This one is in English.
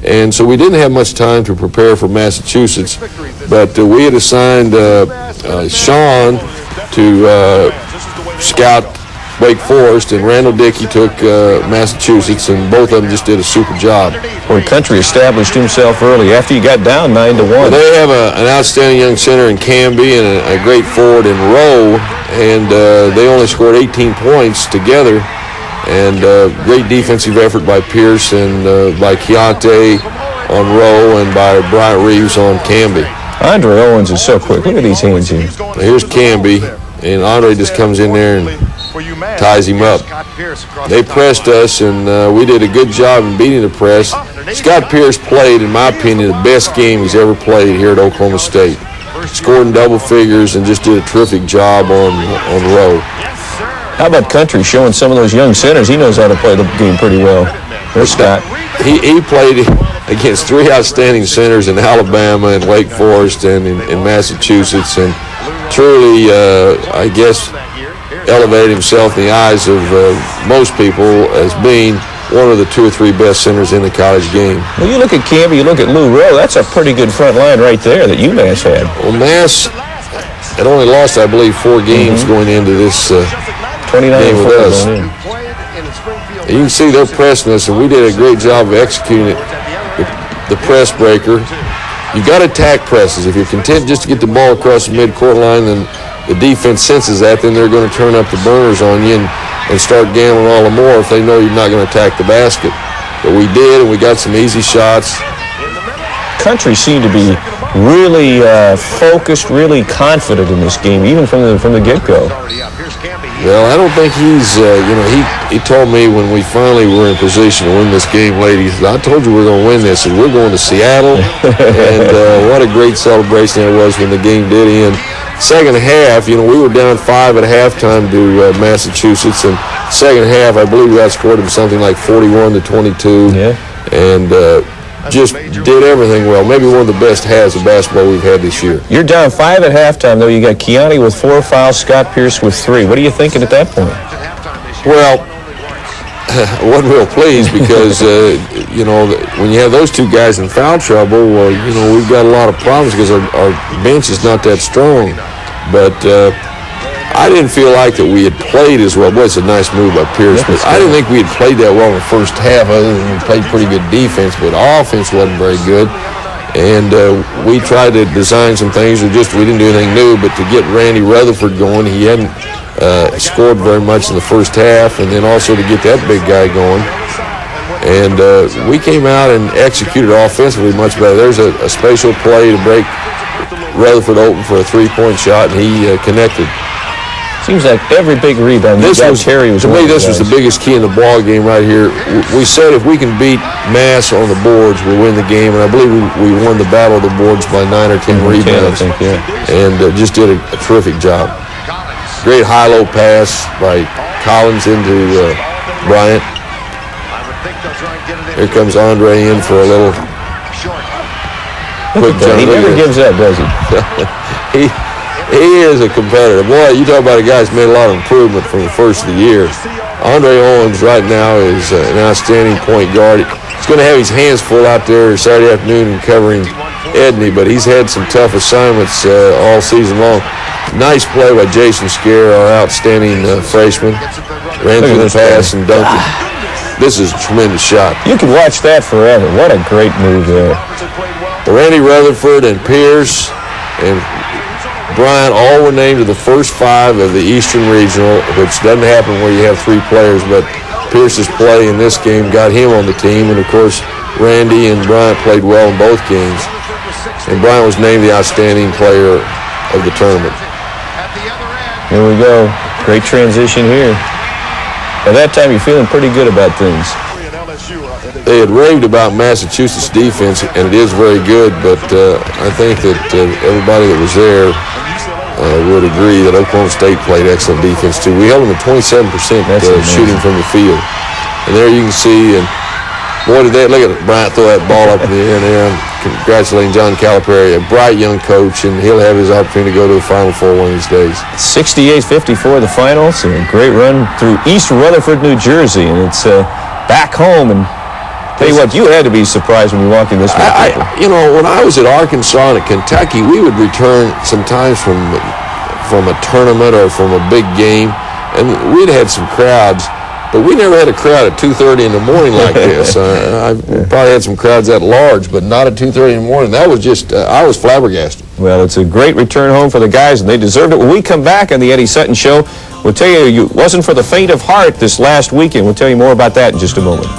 And so we didn't have much time to prepare for Massachusetts, but we had assigned Sean to scout Wake Forest, and Randall Dickey took Massachusetts, and both of them just did a super job. Well, Country established himself early after you got down 9-1. Well, they have an outstanding young center in Camby and a great forward in Rowe, and they only scored 18 points together. And great defensive effort by Pierce and by Keontae on Rowe and by Bryant Reeves on Camby. Andre Owens is so quick. Look at these hands here. Here's Camby, and Andre just comes in there and ties him up. They pressed us, and we did a good job in beating the press. Scott Pierce played, in my opinion, the best game he's ever played here at Oklahoma State. Scored in double figures and just did a terrific job on Rowe. How about Country showing some of those young centers? He knows how to play the game pretty well. There's Scott. He played against three outstanding centers in Alabama and Wake Forest and in Massachusetts, and truly, I guess, elevated himself in the eyes of most people as being one of the 2 or 3 best centers in the college game. Well, you look at Camby, you look at Lou Rowe, that's a pretty good front line right there that UMass had. Well, Mass had only lost, I believe, 4 games going into this 29 game with us. You can see they're pressing us, and we did a great job of executing the press breaker. You've got to attack presses. If you're content just to get the ball across the midcourt line, then the defense senses that, then they're going to turn up the burners on you and start gambling all the more if they know you're not going to attack the basket. But we did, and we got some easy shots. Country seemed to be really focused, really confident in this game, even from the get-go. Well, I don't think he's, he told me when we finally were in position to win this game late, he said, I told you we're going to win this, and we're going to Seattle. And what a great celebration that was when the game did end. Second half, we were down 5 at halftime to Massachusetts, and second half, I believe we outscored them something like 41-22. Yeah. And just did everything well. Maybe one of the best halves of basketball we've had this year. You're down 5 at halftime, though. You got Keontae with 4 fouls, Scott Pierce with 3. What are you thinking at that point? Well, I wasn't real pleased because, when you have those 2 guys in foul trouble, we've got a lot of problems because our bench is not that strong. But I didn't feel like that we had played as well. Boy, it's a nice move by Pierce, but I didn't think we had played that well in the first half, other than we played pretty good defense, but our offense wasn't very good. And we tried to design some things, we didn't do anything new, but to get Randy Rutherford going, he hadn't scored very much in the first half, and then also to get that big guy going. And we came out and executed offensively much better. There's a spatial play to break Rutherford open for a 3-point shot, and he connected. Seems like every big rebound to me, this was the biggest key in the ball game right here. We said if we can beat Mass on the boards, we'll win the game, and I believe we won the battle of the boards by 9 or 10 rebounds. 10, I think, yeah. And just did a terrific job. Great high-low pass by Collins into Bryant. Here comes Andre in for a little quick jump. He never gives up, does he? He is a competitor. Boy, you talk about a guy that's made a lot of improvement from the first of the year. Andre Owens right now is an outstanding point guard. He's going to have his hands full out there Saturday afternoon and covering Edney, but he's had some tough assignments all season long. Nice play by Jason Scare, our outstanding freshman. Ran through the pass and dunked it. This is a tremendous shot. You can watch that forever. What a great move there. Randy Rutherford and Pierce and Bryant all were named to the first 5 of the Eastern Regional, which doesn't happen where you have 3 players, but Pierce's play in this game got him on the team, and of course Randy and Bryant played well in both games, and Bryant was named the outstanding player of the tournament. Here we go. Great transition here. By that time you're feeling pretty good about things. They had raved about Massachusetts' defense, and it is very good, but I think that everybody that was there would agree that Oklahoma State played excellent defense, too. We held them at 27% shooting from the field. And there you can see, and boy, look at Bryant throw that ball up in the air there. I'm congratulating John Calipari, a bright young coach, and he'll have his opportunity to go to the Final Four one of these days. 68-54 the finals, and a great run through East Rutherford, New Jersey, and it's back home, and Tell you what, you had to be surprised when you walked in this one. You know, when I was at Arkansas and at Kentucky, we would return sometimes from a tournament or from a big game, and we'd had some crowds. But we never had a crowd at 2:30 in the morning like this. I probably had some crowds that large, but not at 2:30 in the morning. That was just, I was flabbergasted. Well, it's a great return home for the guys, and they deserved it. When we come back on the Eddie Sutton Show, we'll tell you it wasn't for the faint of heart this last weekend. We'll tell you more about that in just a moment.